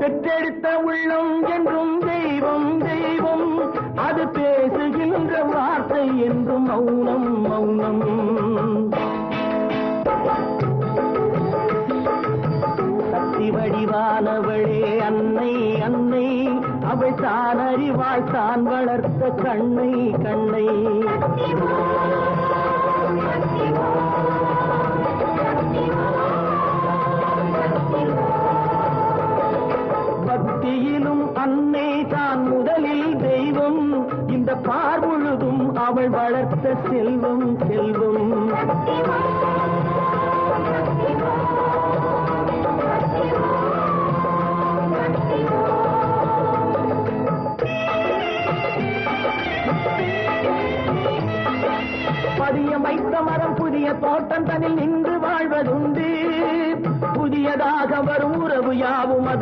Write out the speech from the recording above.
பெற்றெடுத்த உள்ளம் என்றும் தெய்வம் தெய்வம், அது பேசுகின்ற வார்த்தை என்றும் மௌனம் மௌனம். சக்தி வடிவானவளே அன்னை அன்னை, அவள் தான் அறிவாள் தான் வளர்த்த கண்ணை கண்ணை. பக்தியிலும் அன்னை தான் முதலில் தெய்வம், இந்த பார் முழுதும் அவள் வளர்த்த செல்வம் செல்வம். பதியம் வைத்த மரம் புதிய தோட்டம் தனில் நின்று வாழ்வதுண்டு, புதியதாக வரும் உறவு யாவும்